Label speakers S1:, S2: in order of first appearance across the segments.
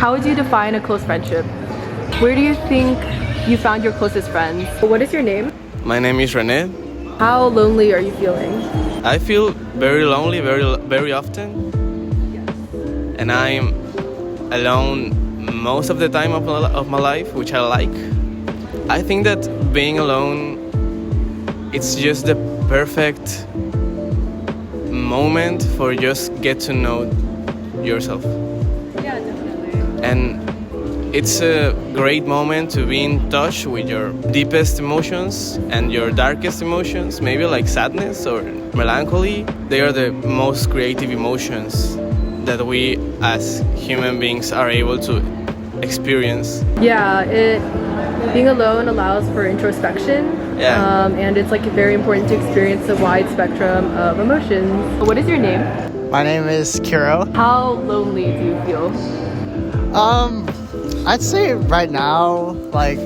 S1: How would you define a close friendship? Where do you think you found your closest friends? What is your name?
S2: My name is Rene.
S1: How lonely are you feeling?
S2: I feel very lonely very often. And I'm alone most of the time of my life, which I like. I think that being alone, it's just the perfect moment for just get to know yourself.
S1: Yeah, definitely.
S2: And it's a great moment to be in touch with your deepest emotions and your darkest emotions, maybe like sadness or melancholy. They are the most creative emotions that we as human beings are able to experience.
S1: Yeah, being alone allows for introspection.
S2: Yeah.
S1: And it's like very important to experience a wide spectrum of emotions. What is your name?
S3: My name is Kiro.
S1: How lonely do you feel?
S3: I'd say right now, like,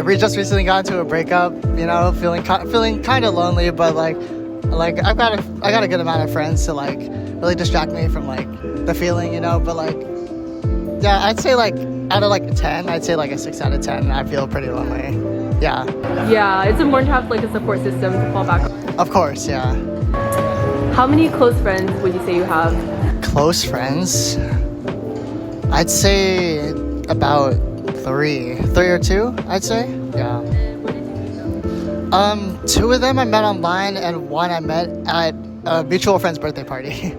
S3: we just recently got into a breakup. You know, feeling kind of lonely, but like I got a good amount of friends to like really distract me from like the feeling, you know. But like, yeah, I'd say like out of like a 10, I'd say like a 6 out of 10. I feel pretty lonely. Yeah.
S1: Yeah, it's important to have like a support system to fall back on.
S3: Of course, yeah.
S1: How many close friends would you say you have?
S3: Close friends? I'd say about three or two, I'd say. Yeah.
S1: What did you meet them?
S3: 2 of them I met online, and 1 I met at a mutual friend's birthday party.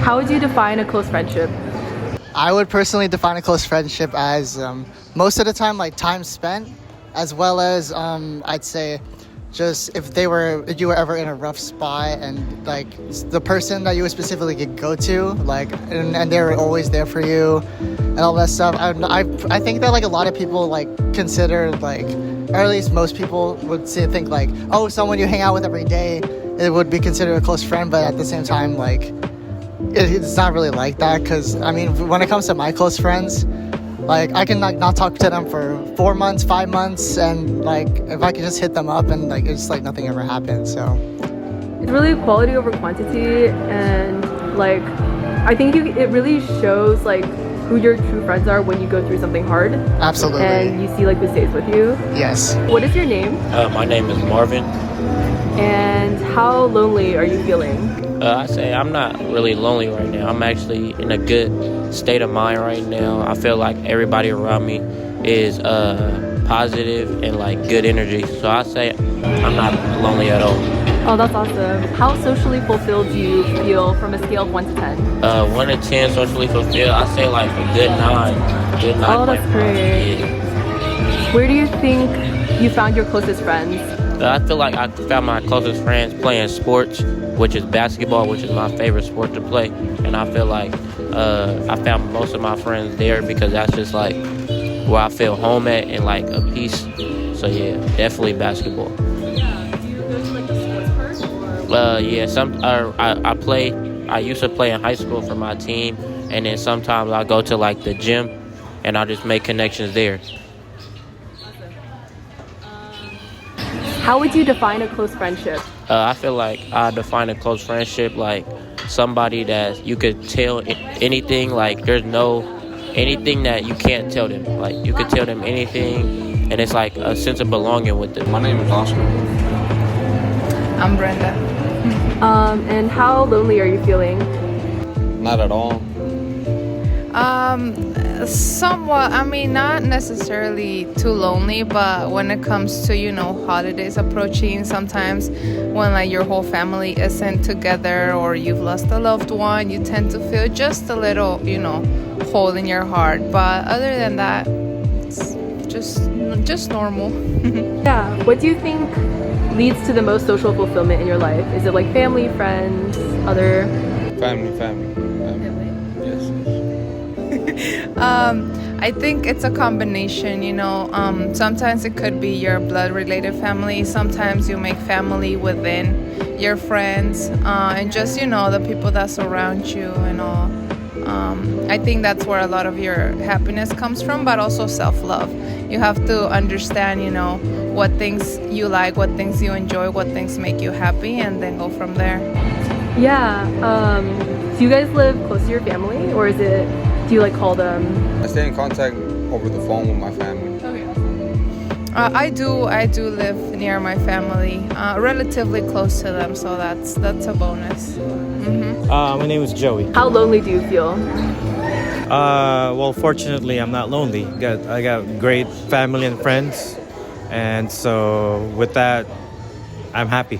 S1: How would you define a close friendship?
S3: I would personally define a close friendship as most of the time like time spent, as well as I'd say just if you were ever in a rough spot and like the person that you would specifically could go to, like and they were always there for you and all that stuff. I think that like a lot of people like consider like, or at least most people would think like, oh, someone you hang out with every day, it would be considered a close friend. But at the same time, like it's not really like that, because I mean, when it comes to my close friends, like I can like not talk to them for 4 months, 5 months, and like if I could just hit them up and like it's like nothing ever happened. So
S1: It's really quality over quantity, and like I think it really shows like who your true friends are when you go through something hard.
S3: absolutely.
S1: And you see like who stays with you.
S3: Yes.
S1: What is your name?
S4: My name is Marvin.
S1: And how lonely are you feeling?
S4: I say I'm not really lonely right now. I'm actually in a good state of mind right now. I feel like everybody around me is positive and like good energy. So I say I'm not lonely at all.
S1: Oh, that's awesome. How socially fulfilled do you feel from a scale of 1 to 10?
S4: 1 to 10 socially fulfilled, I say like a good 9. Good 9.
S1: Oh, that's great.
S4: Yeah.
S1: Where do you think you found your closest friends?
S4: I feel like I found my closest friends playing sports, which is basketball, which is my favorite sport to play. And I feel like I found most of my friends there because that's just like where I feel home at and like a peace. So yeah, definitely basketball.
S1: Yeah. Do you go to like the sports part?
S4: Yeah, I used to play in high school for my team, and then sometimes I go to like the gym and I just make connections there.
S1: How would you define a close friendship?
S4: I feel like I define a close friendship like somebody that you could tell anything, like there's no anything that you can't tell them. Like you could tell them anything, and it's like a sense of belonging with them.
S2: My name is Oscar.
S5: I'm Brenda.
S1: And how lonely are you feeling?
S2: Not at all.
S5: Somewhat. I mean, not necessarily too lonely, but when it comes to, holidays approaching, sometimes when like your whole family isn't together or you've lost a loved one, you tend to feel just a little, hole in your heart. But other than that, it's just normal.
S1: Yeah. What do you think leads to the most social fulfillment in your life? Is it like family, friends, other?
S2: Family.
S5: I think it's a combination, sometimes it could be your blood-related family. Sometimes you make family within your friends, and just, the people that surround you and all. I think that's where a lot of your happiness comes from, but also self-love. You have to understand, what things you like, what things you enjoy, what things make you happy, and then go from there.
S1: Yeah. Do you guys live close to your family, or do Do you like call them?
S6: I stay in contact over the phone with my family.
S5: I do live near my family, relatively close to them, so that's a bonus.
S7: My name is Joey.
S1: How lonely do you feel?
S7: Well, fortunately, I'm not lonely. I got great family and friends, and so with that, I'm happy.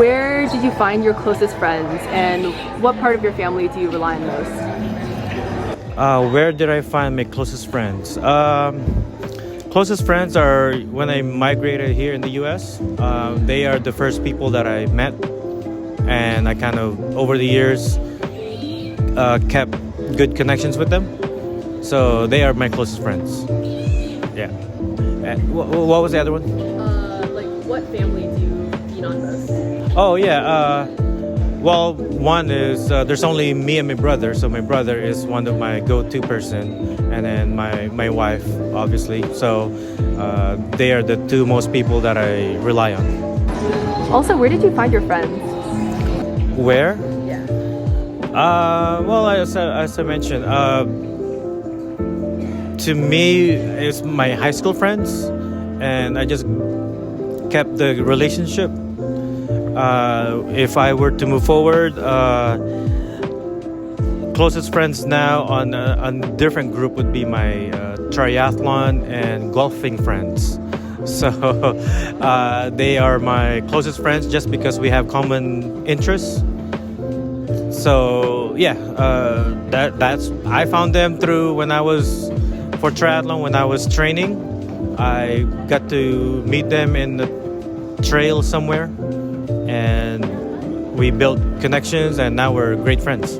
S1: Where did you find your closest friends, and what part of your family do you rely on most?
S7: Where did I find my closest friends? Closest friends are when I migrated here in the U.S. They are the first people that I met, and I kind of, over the years, kept good connections with them. So they are my closest friends. Yeah. And what was the other one?
S1: Like, what family do you lean on most?
S7: Oh, yeah. Well, one is there's only me and my brother, so my brother is one of my go-to person, and then my wife, obviously. So they are the two most people that I rely on.
S1: Also, where did you find your friends?
S7: Where?
S1: Yeah.
S7: Well, as I mentioned, to me, it's my high school friends, and I just kept the relationship. If I were to move forward, closest friends now on a different group would be my triathlon and golfing friends. So they are my closest friends just because we have common interests. So yeah, that's I found them through when I was for triathlon when I was training. I got to meet them in the trail somewhere, and we built connections, and now we're great friends.